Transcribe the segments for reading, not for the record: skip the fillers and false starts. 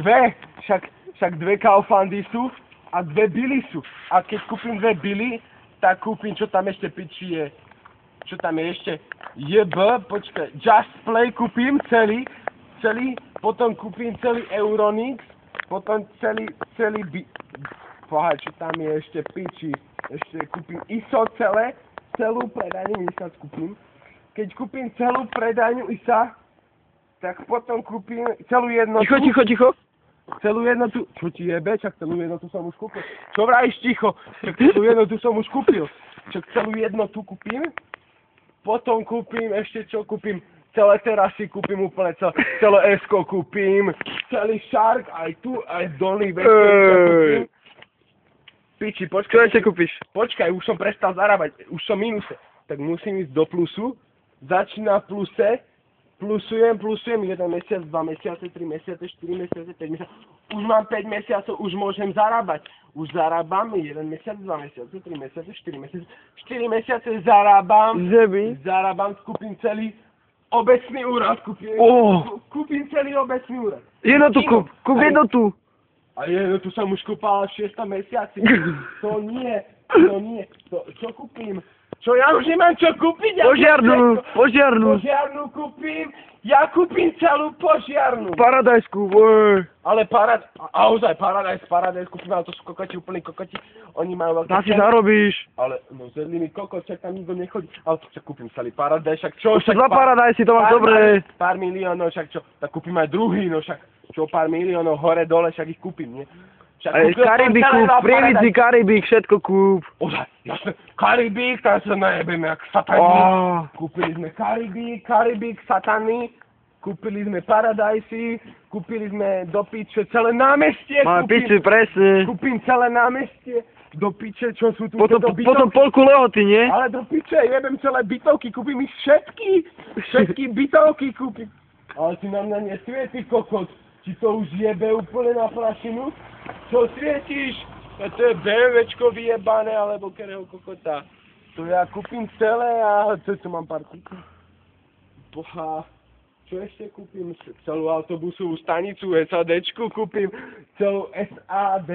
však dve Kauflandy sú a dve Billy sú. A keď kúpim dve Billy, tak kúpim, čo tam ešte piči je. Čo tam je ešte? Počkaj, Just Play kúpim celý, potom kúpim celý Euronix, potom celý čo tam je ešte piči, ešte kúpim ISO celú predajňu ISA kúpim. Keď kúpim celú predajňu ISA, tak potom kúpim celú jednotu. Ticho. Celú jednotu, čo ti jebe, čak celú jednotu som už kúpil. Čo vrajíš ticho? Čak celú jednotu som už kúpil. Čak celú jednotu kúpim, potom kúpim, ešte čo kúpim, celé terasy kúpim úplne, celé S-ko kúpim, celý Shark, aj tu, aj dolný kúpim. Piči, počkaj. Čo ešte kúpiš? Počkaj, už som prestal zarábať, už som minuse. Tak musím ísť do plusu, začína v pluse, plusujem, 1 mesiac, 2 mesiace, 3 mesiace, 4 mesiace, 5 mesiace. Už mám 5 mesiacov, už môžem zarábať. Už zarábam 1 mesiac, 2 mesiace, 3 mesiace, 4 mesiace. 4 mesiace zarábam, kúpim celý obecný úrad, kúpim celý obecný úrad. Jednotu kúp jednotu. A jednotu som už kúpal v 6. mesiaci. To nie. Čo kúpim? Čo ja už nemám čo kúpiť? Požiarnu. Požiarnu kúpim. Ja kúpim celú požiarnu. Paradajsku, Ale Paradise kúpim, ale to sú kokoti, úplní kokoti. Oni majú veľké... Tam si zarobíš. Ale, no zedlými kokot, však tam nikto nechodí. Ale však kúpim celý Paradise, však čo? Už sú 2 Paradajsy, to máš dobre. Pár miliónov, však čo? Tak kúpim aj druhý, no však čo pár miliónov hore dole, však ich kúpim, nie? Karibik kúp, Prievidzi, Karibik, všetko kúp. Ozaj, jasne, Karibik, tam sa najebeme jak satani. Kúpili sme Karibik, satany. Kúpili sme Paradisey, kúpili sme do piče celé námestie. Máme piče, presne. Kúpim celé námestie. Do piče, čo sú tu bytovky. Potom polku Lehoty, nie? Ale do piče, jebem celé bytovky, kúpim ich všetky bytovky kúpim. Ale ty na mňa nesvieti, kokot. Ti to už jebe úplne na prašinu? Čo svietíš? To je BMWčko vyjebané, alebo kerého kokota. To ja kúpim celé a tu mám pár kúpim. Boha, čo ešte kúpim? Celú autobusovú stanicu, SADčku kúpim, celú SAD,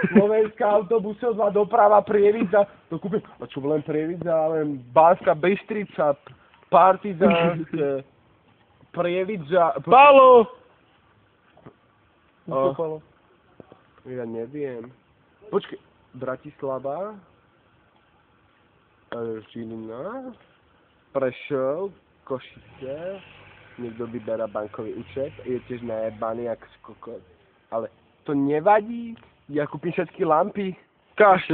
Slovenská autobusová doprava Prievidza, to kúpim. A čo len Prievidza, len Banská Bystrica, Partizánske, Prievidza... Pálo! Ja neviem. Počkej, Bratislava, Žilina, Prešov, Košice, niekto vyberá bankový účet, je tiež najebaný jak skokot. Ale to nevadí, ja kúpim všetky lampy. Kašľa.